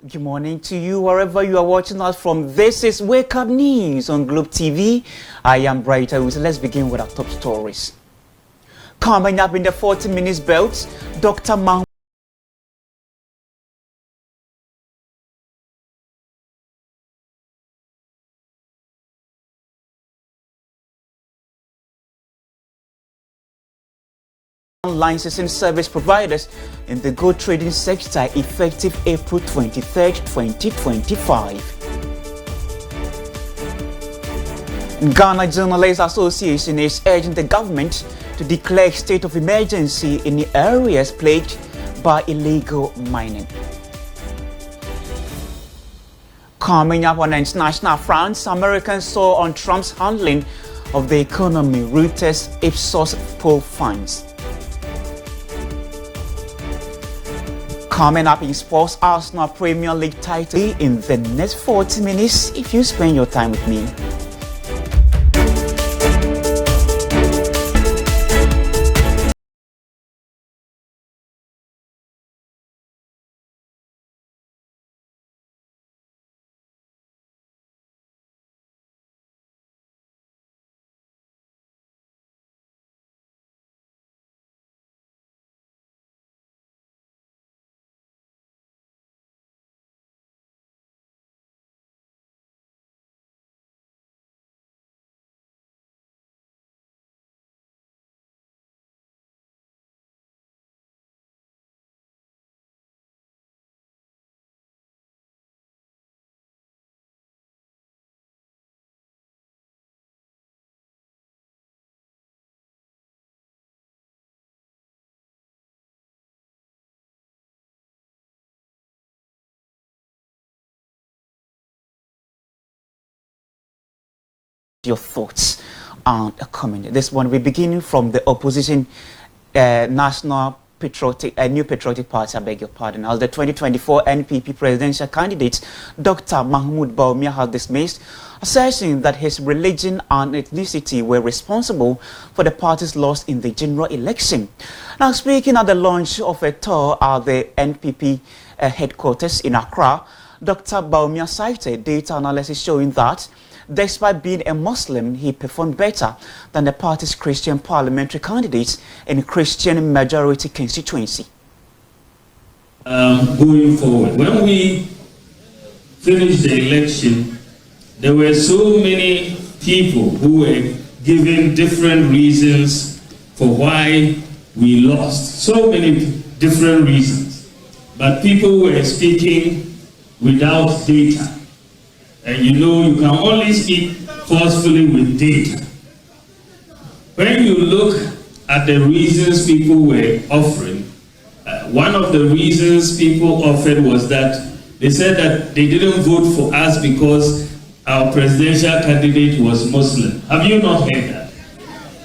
Good morning to you wherever you are watching us from. This is Wake Up News on Globe TV. I am Brighter. Let's begin with our top stories. Coming up in the 40 minutes belt, Dr. Mahmoud licensing service providers in the gold trading sector effective April 23rd, 2025. Ghana Journalists Association is urging the government to declare a state of emergency in the areas plagued by illegal mining. Coming up on the international front, Americans saw on Trump's handling of the economy, Reuters Ipsos poll finds. Coming up in sports, Arsenal Premier League title in the next 40 minutes if you spend your time with me. Your thoughts and a comment. This one we're beginning from the opposition National Patriotic, New Patriotic Party, I beg your pardon, as the 2024 NPP presidential candidate Dr. Mahmoud Bawumia has dismissed, asserting that his religion and ethnicity were responsible for the party's loss in the general election. Now, speaking at the launch of a tour at the NPP headquarters in Accra, Dr. Bawumia cited data analysis showing that despite being a Muslim, he performed better than the party's Christian parliamentary candidates in a Christian majority constituency. Going forward, when we finished the election, there were so many people who were giving different reasons for why we lost. So many different reasons. But people were speaking without data. And you know, you can only speak forcefully with data. When you look at the reasons people were offering, one of the reasons people offered was that they said that they didn't vote for us because our presidential candidate was Muslim. Have you not heard that?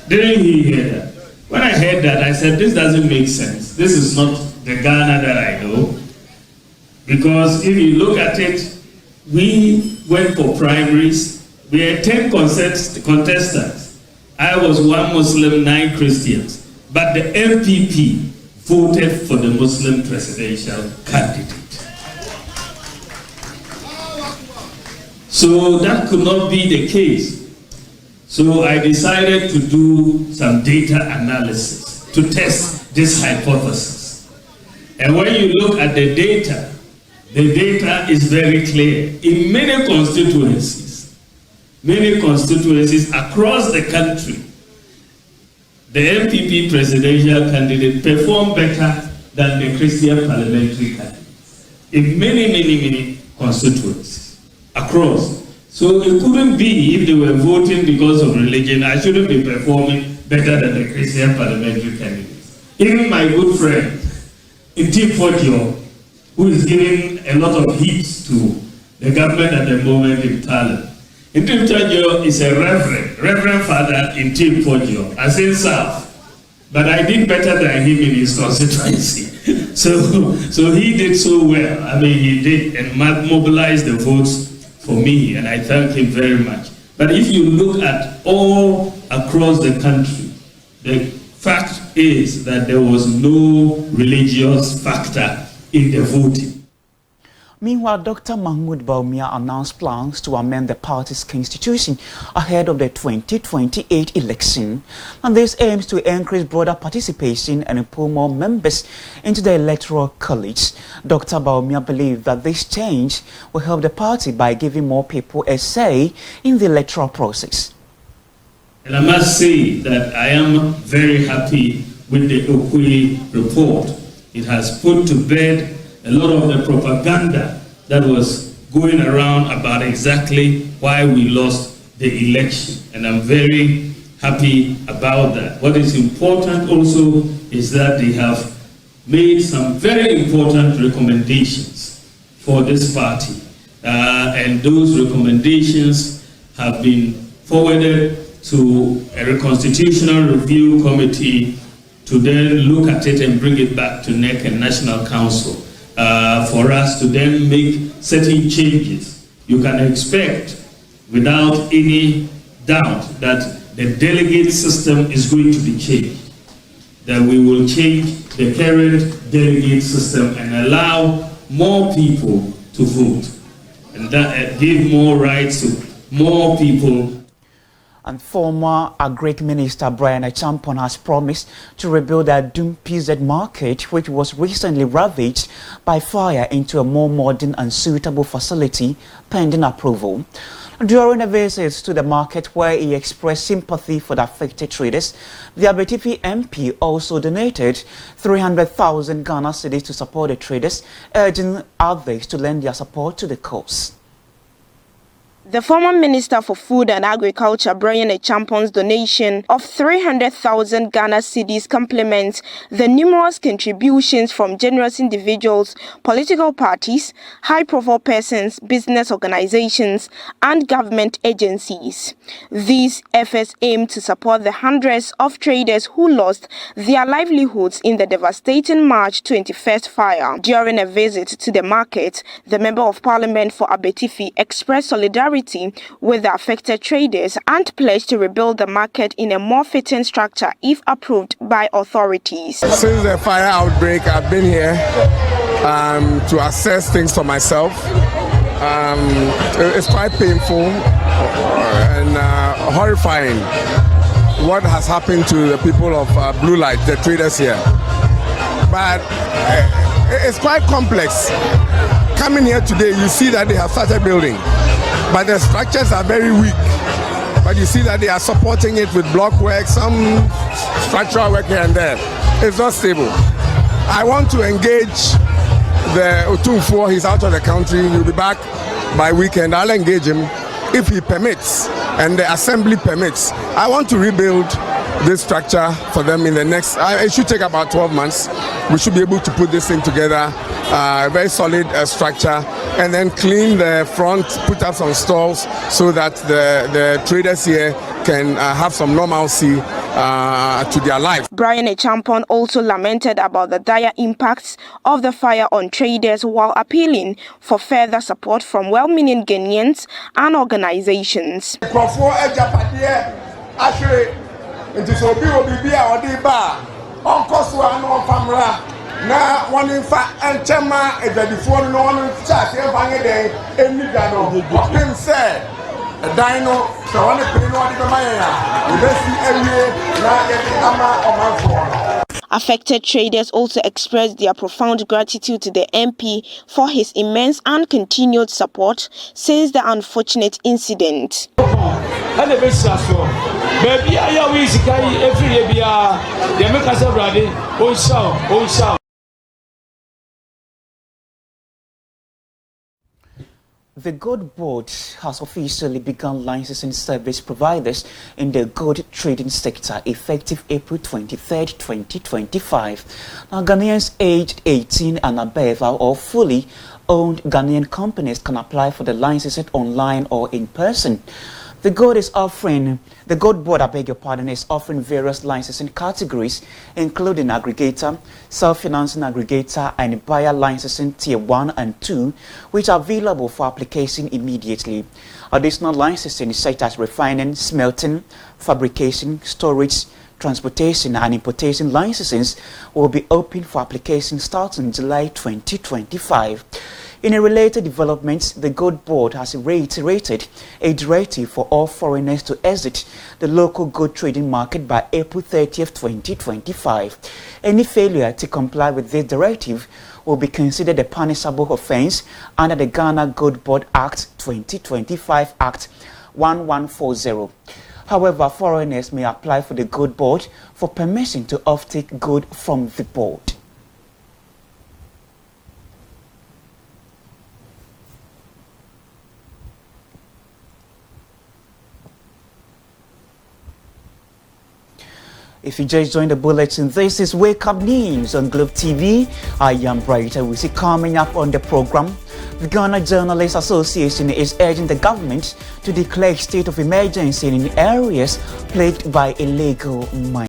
Didn't you hear that? When I heard that, I said, this doesn't make sense. This is not the Ghana that I know. Because if you look at it, we went for primaries. We had 10 contestants. I was one Muslim, 9 Christians. But the MPP voted for the Muslim presidential candidate. So that could not be the case. So I decided to do some data analysis to test this hypothesis. And when you look at the data is very clear. In many constituencies across the country, the MPP presidential candidate performed better than the Christian parliamentary candidate. In many constituencies across. So it couldn't be, if they were voting because of religion, I shouldn't be performing better than the Christian parliamentary candidates. Even my good friend, Inti Podio, who is giving a lot of heat to the government at the moment in Thailand. Intim Podio is a reverend father in Tim Podio, as in South. But I did better than him in his constituency. so he did so well. I mean, he did and mobilized the votes for me, and I thank him very much. But if you look at all across the country, the fact is that there was no religious factor in the voting. Meanwhile, Dr. Mahmoud Bawumia announced plans to amend the party's constitution ahead of the 2028 election. And this aims to increase broader participation and pull more members into the Electoral College. Dr. Bawumia believes that this change will help the party by giving more people a say in the electoral process. And I must say that I am very happy with the Okui report. It has put to bed a lot of the propaganda that was going around about exactly why we lost the election. And I'm very happy about that. What is important also is that they have made some very important recommendations for this party. And those recommendations have been forwarded to a constitutional review committee to then look at it and bring it back to NEC and National Council for us to then make certain changes. You can expect, without any doubt, that the delegate system is going to be changed. That we will change the current delegate system and allow more people to vote. And that give more rights to more people. And former Agric Minister Brian Achampon has promised to rebuild the Adum PZ market, which was recently ravaged by fire, into a more modern and suitable facility pending approval. During a visit to the market where he expressed sympathy for the affected traders, the Abetifi MP also donated 300,000 Ghana cedis to support the traders, urging others to lend their support to the cause. The former Minister for Food and Agriculture, Brian Achampon's donation of 300,000 Ghana cedis complements the numerous contributions from generous individuals, political parties, high-profile persons, business organizations, and government agencies. These efforts aim to support the hundreds of traders who lost their livelihoods in the devastating March 21st fire. During a visit to the market, the Member of Parliament for Abetifi expressed solidarity with the affected traders and pledged to rebuild the market in a more fitting structure if approved by authorities. Since the fire outbreak, I've been here to assess things for myself. It's quite painful and horrifying what has happened to the people of Blue Light, the traders here. But it's quite complex. Coming here today, you see that they have started building, but the structures are very weak. But you see that they are supporting it with block work, some structural work here and there. It's not stable. I want to engage the Otumfuo. He's out of the country. He'll be back by weekend. I'll engage him if he permits and the assembly permits. I want to rebuild this structure for them in the next, it should take about 12 months. We should be able to put this thing together, a very solid structure, and then clean the front, put up some stalls so that the traders here can have some normalcy to their life. Brian Achampon also lamented about the dire impacts of the fire on traders while appealing for further support from well-meaning Ghanaians and organizations. Na one in fact and chema is the before no one chat day any dano him said a dino so one pay no the maya we see every na Affected traders also expressed their profound gratitude to the MP for his immense and continued support since the unfortunate incident. The Gold Board has officially begun licensing service providers in the gold trading sector effective April 23, 2025. Now, Ghanaians aged 18 and above or fully owned Ghanaian companies can apply for the licenses online or in person. The Gold Board, is offering various licensing categories, including aggregator, self-financing aggregator, and buyer licensing tier 1 and 2, which are available for application immediately. Additional licensing such as refining, smelting, fabrication, storage, transportation, and importation licenses will be open for application starting July 2025. In a related development, the Gold Board has reiterated a directive for all foreigners to exit the local gold trading market by April 30th, 2025. Any failure to comply with this directive will be considered a punishable offense under the Ghana Gold Board Act 2025 Act 1140. However, foreigners may apply for the Gold Board for permission to offtake gold from the board. If you just joined the bulletin, this is Wake Up News on Globe TV. I am Brighter. We see coming up on the program. The Ghana Journalists Association is urging the government to declare a state of emergency in areas plagued by illegal mining.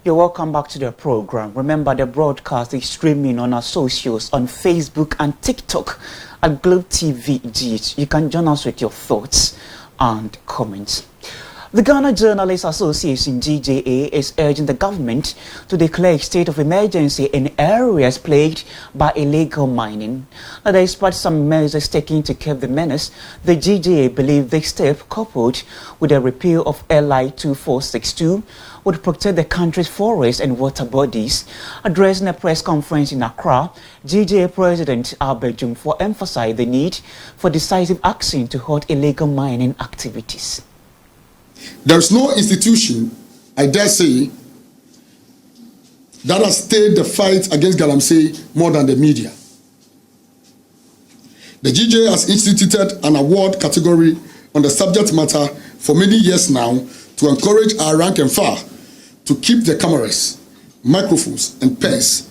You're welcome back to the program. Remember, the broadcast is streaming on our socials on Facebook and TikTok at Globe TV GH. You can join us with your thoughts and comments. The Ghana Journalists Association (GJA) is urging the government to declare a state of emergency in areas plagued by illegal mining. Now, despite some measures taken to curb the menace, the GJA believe this step, coupled with the repeal of LI 2462, would protect the country's forests and water bodies. Addressing a press conference in Accra, GJA President Albert Jumfo emphasized the need for decisive action to halt illegal mining activities. There is no institution, I dare say, that has stayed the fight against Galamsey more than the media. The GJA has instituted an award category on the subject matter for many years now to encourage our rank and file to keep the cameras, microphones, and pens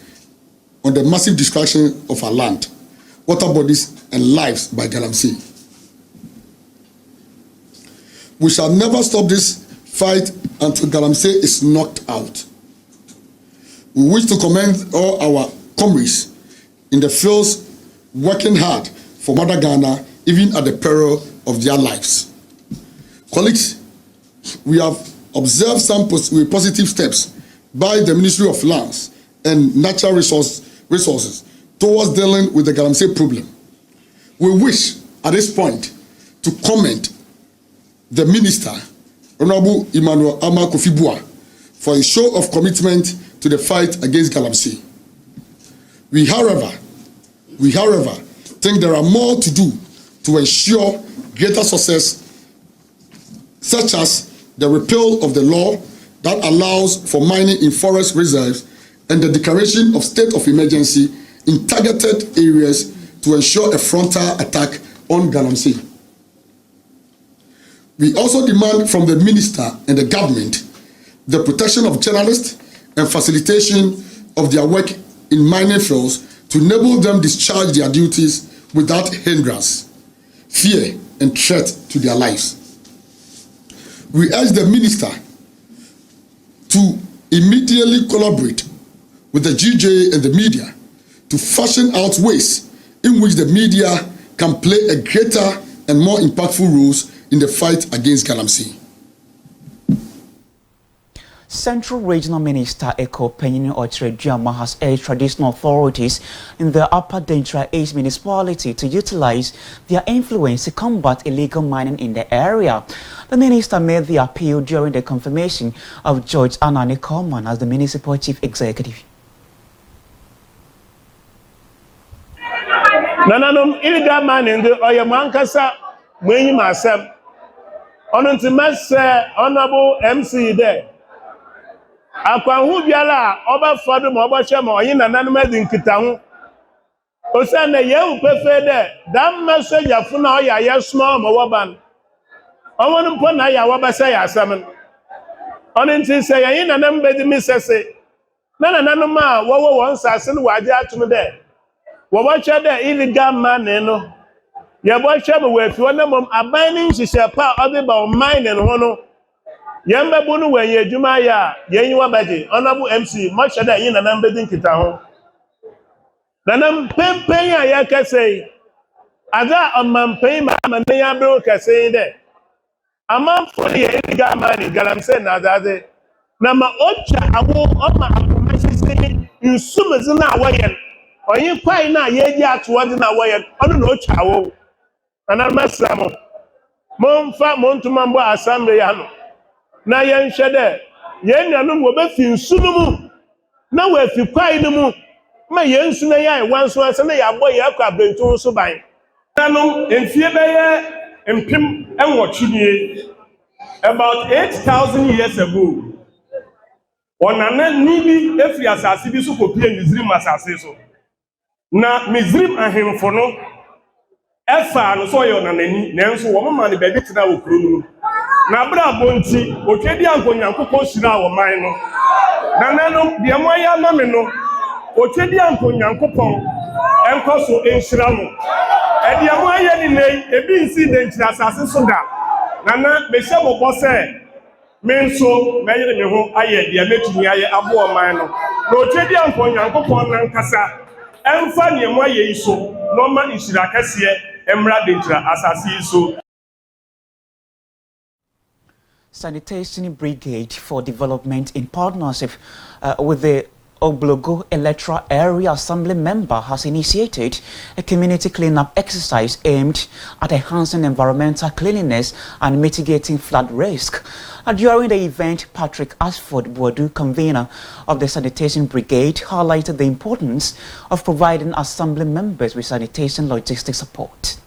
on the massive destruction of our land, water bodies, and lives by Galamsey. We shall never stop this fight until Galamsey is knocked out. We wish to commend all our comrades in the fields working hard for Mother Ghana, even at the peril of their lives. Colleagues, we have observed some positive steps by the Ministry of Lands and Natural Resources towards dealing with the Galamsey problem. We wish at this point to commend the Minister, Honorable Emmanuel Ama Kofi-Boa, for a show of commitment to the fight against Galamsey. We, however, think there are more to do to ensure greater success, such as the repeal of the law that allows for mining in forest reserves and the declaration of state of emergency in targeted areas to ensure a frontal attack on Galamsey. We also demand from the Minister and the government the protection of journalists and facilitation of their work in mining fields to enable them discharge their duties without hindrance, fear, and threat to their lives. We urge the Minister to immediately collaborate with the GJA and the media to fashion out ways in which the media can play a greater and more impactful roles in the fight against Galamsey. Central Regional Minister Eko Penyin Ochre-Duama has urged traditional authorities in the Upper Dentra East municipality to utilize their influence to combat illegal mining in the area. The minister made the appeal during the confirmation of George Anani Coleman as the municipal chief executive. Nananum illegal mining the Oyamankasa Mweni Masem. Honorable MC there. Akwanhu biala oba fadu mo oba chema oyin nananum di nkitahu Osana ye upefe de that message afuna oya ye small ma waban. Awon mpo na ya wabasa ya asam. Ono nti se ye na nam bedi misese. Na nanum a wo won sase no waje atum de. Wo wacha de illegal man no. Ye bo hwe me we fi wona mom aban ni nhihye pa ode ba o mine no no. Ye mbebu no we ye adwuma ya ye nyi wabaje. Honorable MC mo hwe de yin na nam bedi nkita ho. Nanam pempen ya yakase ada amampen ma na ya bro kase de amam for ye illegal money galam say na zaze na ma ocha awo oma akomasi nsumezi na awoyen onye kwai na ye ji atowo de na awoyen ono na ocha awo ana masamo momfa montuma mbo assembly ya no na ye nhwe de ye nuanom wo be fi nsunumu na wo afi kwai no mu ma ye nsu na ya wanso ase na ya boy akwa bentu so ban nanom enfie beye empim enwochidie about 8,000 years ago onana nibi efri asase bi so kopie Mizrim asase so na Mizrim ahemfo no efa no so ye onanani nanso wo mama ne baby tena wo kuro no na bra bonti otwedi ankonyankopon sira wo man no nananom de mo ya ma me no otwedi ankonyankopon enkoso enhira no edi amo aye ni nei ebi nsi de nchira asase so da nana me hye bobo se me nso meyere me ho aye de metumi aye abo o man no na otwedi ankonyankopon nan kasa emfa ne mo aye iso no ma nhira kase emra de nchira asase iso. Sanitation Brigade for Development in partnership with the Oblogo Electoral Area Assembly member has initiated a community cleanup exercise aimed at enhancing environmental cleanliness and mitigating flood risk. During the event, Patrick Ashford Boadu, convener of the Sanitation Brigade, highlighted the importance of providing assembly members with sanitation logistics support.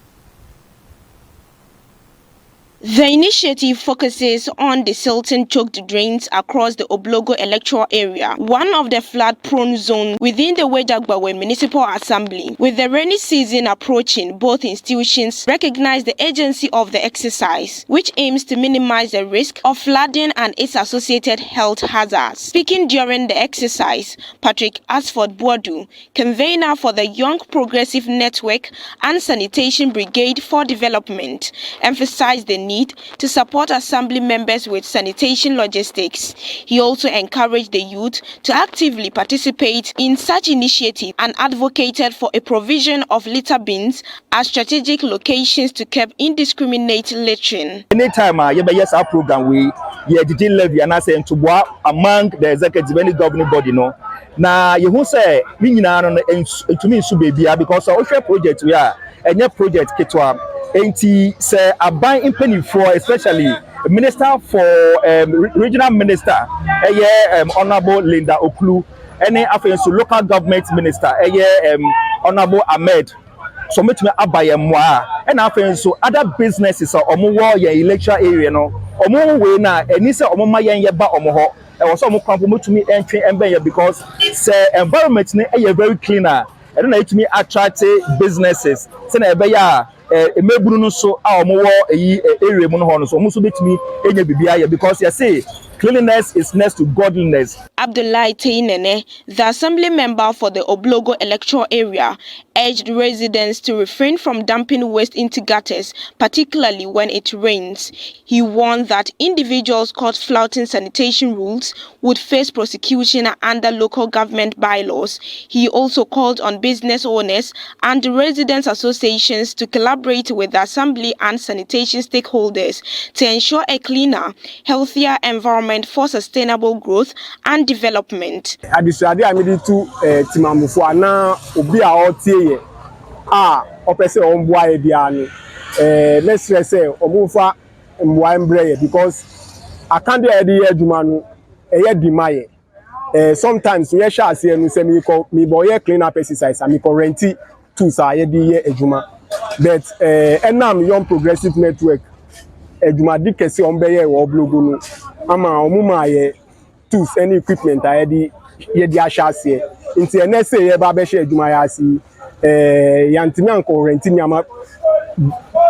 The initiative focuses on desilting choked drains across the Oblogo electoral area, one of the flood-prone zones within the Wedagbawe Municipal Assembly. With the rainy season approaching, both institutions recognize the urgency of the exercise, which aims to minimize the risk of flooding and its associated health hazards. Speaking during the exercise, Patrick Ashford Boadu, convener for the Young Progressive Network and Sanitation Brigade for Development, emphasized the need to support assembly members with sanitation logistics. He also encouraged the youth to actively participate in such initiative and advocated for a provision of litter bins at strategic locations to curb indiscriminate littering. Anytime yes, our program we did levy and I say to among the executive any governing body no. Now you say we to me so baby because our project we are a project kitwa. Enti say aban impeni for especially minister for regional minister honorable Linda Oklu any afenso local government minister honorable Ahmed so metime abaye mwa and afenso other businesses omo wo ye electoral area no omo we na eni se omo ma yen ye ba omo ho e wo so omo kwampo metumi entwe embe because say environment ne very cleaner and na etumi attract businesses say na ebe ya emeburu no so a omo area mu no ho no so omo so betimi enya bibia ya because you say cleanliness is next to godliness. Abdullahi Teinene, the assembly member for the Oblogo electoral area, urged residents to refrain from dumping waste into gutters, particularly when it rains. He warned that individuals caught flouting sanitation rules would face prosecution under local government bylaws. He also called on business owners and residents associations to collaborate with the assembly and sanitation stakeholders to ensure a cleaner, healthier environment for sustainable growth and development. Adisade amidi tu timamufo ana obi a otie opese omboa e bia no let's say omufa mboa embre because akande e dey adwuma no dimaye sometimes we share ase no say me boy clean up exercise and me renti tools a ye dey adwuma but enam Young Progressive Network adwuma dikese ombeye wo blogo no ama omuma ye tools any equipment ye di ashase nti ene say ye ba be share adwuma ya asi yantimi anko renti nyama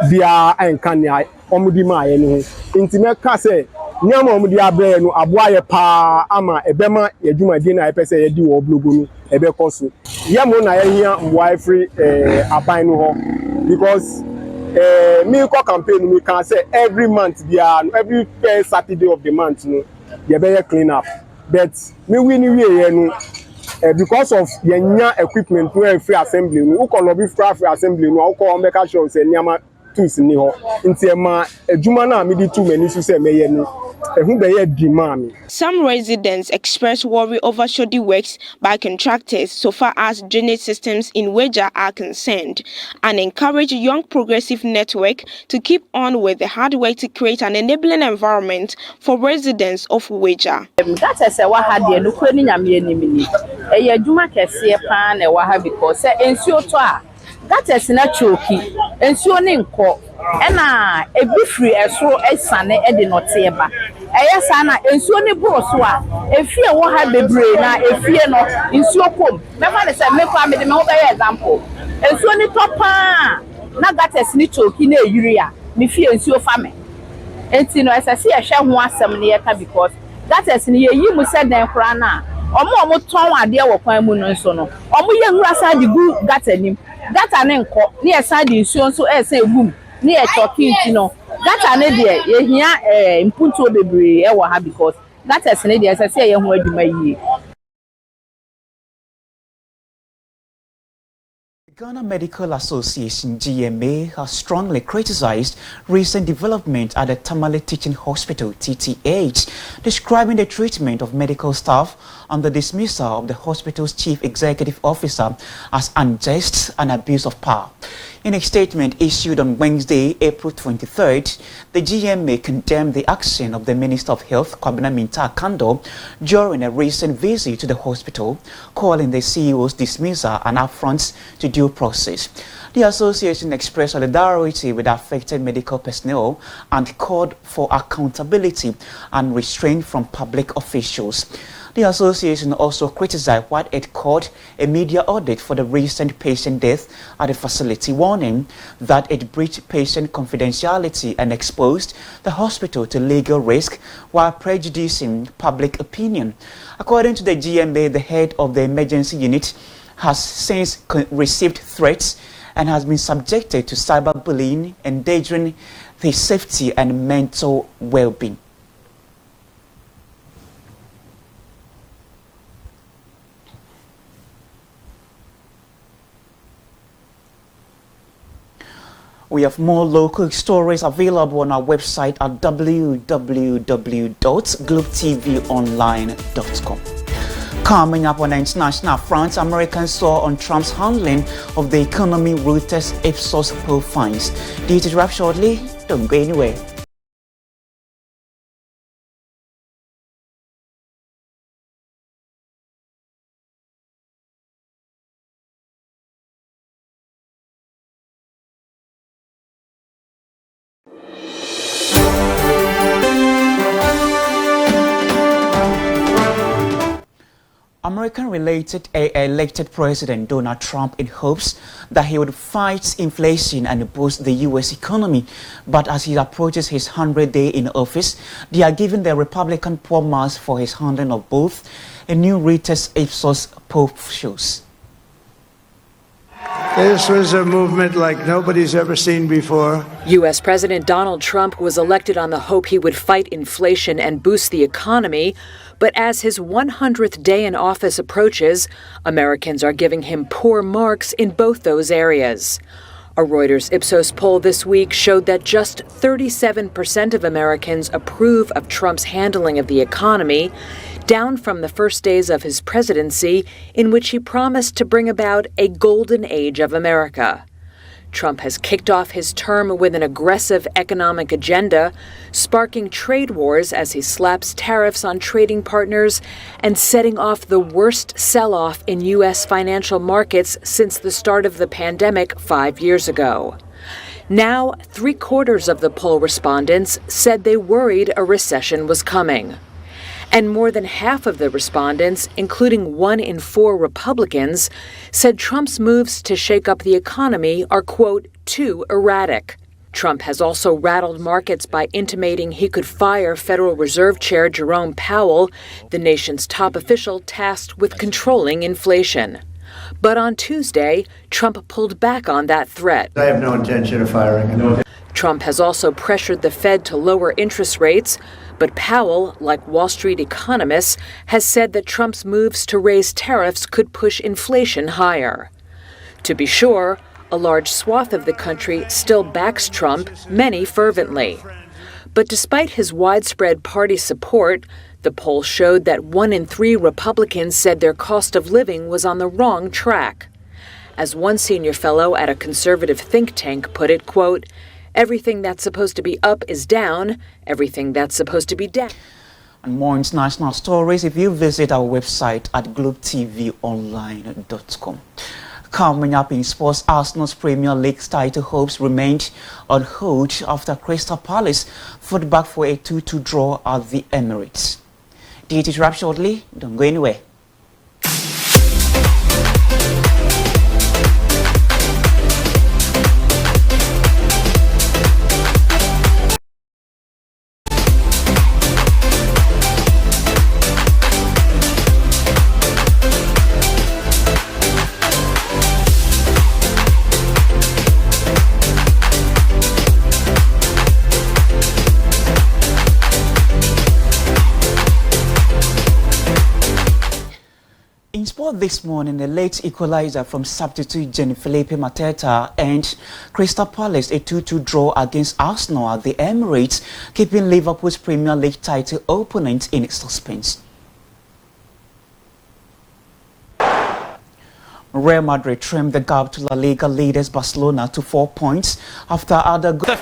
bia enka ne omudi ma ye no intime ka se nyama omudi abre no aboa ye pa ama ebema yadwumadi na epese ye di wo blogo no ebe koso yemo na ye hia mboa free aban no ho because me ko campaign me can say every month bia every first Saturday of the month no ye be clean up but me win we no because of yenya equipment no free assembly no uko lobby free assembly no uko make sure say nyama tools ni ho nti e ma adwuma na me di too many so say meye no ehun be ye di ma me. Some residents express worry over shoddy works by contractors so far as drainage systems in Weja are concerned and encourage Young Progressive Network to keep on with the hard work to create an enabling environment for residents of Weja. That is what had the Ukraine Yamini. A Juma Cassia pan a waha because ensure to that is natural key ensure ninko and a be free as so as Sunny Eddie not seba. Yes, Anna, ensure ni broswa. If you won't have the brain, if you not ensure come. Never say, make me the mother example. Ensure ni topa. Na that is natural key ne urea. Me fear ensure family. And you know, as I see a share one some near because that is near you must said them crana. Omo ton ade wo kwan mu no so no omo ye nwasa de gu gata nim gata ne nko ne esa de nsuo so esa egum ne e chokinti no gata ne de ye hia impunto bebre e wo ha because gata esa ne de esa se ye ho adwuma yie. Ghana Medical Association GMA has strongly criticized recent development at the Tamale Teaching Hospital TTH, describing the treatment of medical staff and the dismissal of the hospital's chief executive officer as unjust and abuse of power. In a statement issued on Wednesday, April 23rd, the GMA condemned the action of the Minister of Health, Kwabena Minta Kando, during a recent visit to the hospital, calling the CEO's dismissal an affront to due process. The association expressed solidarity with affected medical personnel and called for accountability and restraint from public officials. The association also criticized what it called a media audit for the recent patient death at the facility, warning that it breached patient confidentiality and exposed the hospital to legal risk while prejudicing public opinion. According to the GMA, the head of the emergency unit has since received threats and has been subjected to cyberbullying, endangering his safety and mental well-being. We have more local stories available on our website at www.globetvonline.com. Coming up on the international front, Americans saw on Trump's handling of the economy Reuters Ipsos poll finds. Details wrap shortly. Don't go anywhere. American-related elected President Donald Trump in hopes that he would fight inflation and boost the U.S. economy. But as he approaches his 100th day in office, they are giving the Republican poor marks for his handling of both, a new Reuters Ipsos poll shows. This was a movement like nobody's ever seen before. U.S. President Donald Trump was elected on the hope he would fight inflation and boost the economy. But as his 100th day in office approaches, Americans are giving him poor marks in both those areas. A Reuters Ipsos poll this week showed that just 37% of Americans approve of Trump's handling of the economy, down from the first days of his presidency, in which he promised to bring about a golden age of America. Trump has kicked off his term with an aggressive economic agenda, sparking trade wars as he slaps tariffs on trading partners and setting off the worst sell-off in U.S. financial markets since the start of the pandemic 5 years ago. Now, 3/4 of the poll respondents said they worried a recession was coming. And more than half of the respondents, including 1 in 4 Republicans, said Trump's moves to shake up the economy are, quote, too erratic. Trump has also rattled markets by intimating he could fire Federal Reserve Chair Jerome Powell, the nation's top official tasked with controlling inflation. But on Tuesday, Trump pulled back on that threat. I have no intention of firing him. Trump has also pressured the Fed to lower interest rates, but Powell, like Wall Street economists, has said that Trump's moves to raise tariffs could push inflation higher. To be sure, a large swath of the country still backs Trump, many fervently. But despite his widespread party support, the poll showed that 1 in 3 Republicans said their cost of living was on the wrong track. As one senior fellow at a conservative think tank put it, quote, everything that's supposed to be up is down, everything that's supposed to be down. And more international stories if you visit our website at globetvonline.com. Coming up in sports, Arsenal's Premier League title hopes remained on hold after Crystal Palace fought back for a 2-2 draw at the Emirates. Details wrap shortly, don't go anywhere. This morning, a late equalizer from substitute Felipe Mateta and Crystal Palace a 2-2 draw against Arsenal at the Emirates, keeping Liverpool's Premier League title opponent in suspense. Real Madrid trimmed the gap to La Liga leaders Barcelona to 4 points after other goals.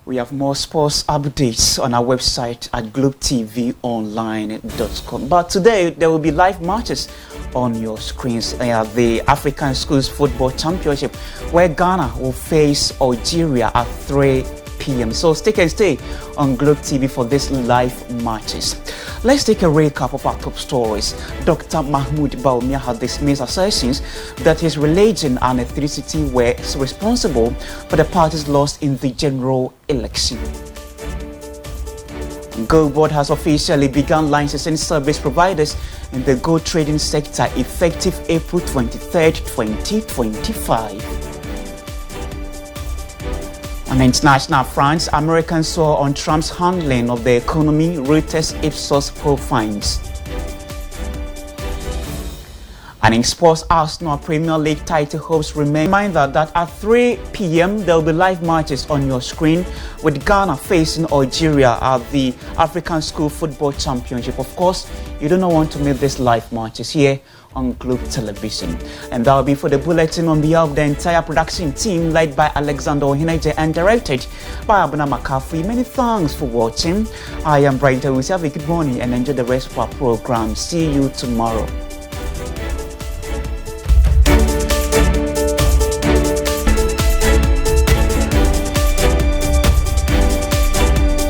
We have more sports updates on our website at globetvonline.com. But today, there will be live matches on your screens. The African Schools Football Championship, where Ghana will face Algeria at 3 p.m. So stay on Globe TV for these live matches. Let's take a recap of our top stories. Dr. Mahmoud Baumia had dismissed assertions that his religion and ethnicity were responsible for the party's loss in the general election. Gold Board has officially begun licensing service providers in the gold trading sector effective April 23, 2025. On international fronts, Americans saw on Trump's handling of the economy, Reuters Ipsos poll finds. And in sports, Arsenal Premier League title hopes remain. Reminder that at 3 p.m. there will be live matches on your screen with Ghana facing Algeria at the African School Football Championship. Of course, you do not want to miss these live matches here on Globe Television. And that will be for the bulletin on behalf of the entire production team led by Alexander Ohineje and directed by Abuna McCaffrey. Many thanks for watching. I am Brian AWUSI. Have a good morning and enjoy the rest of our program. See you tomorrow.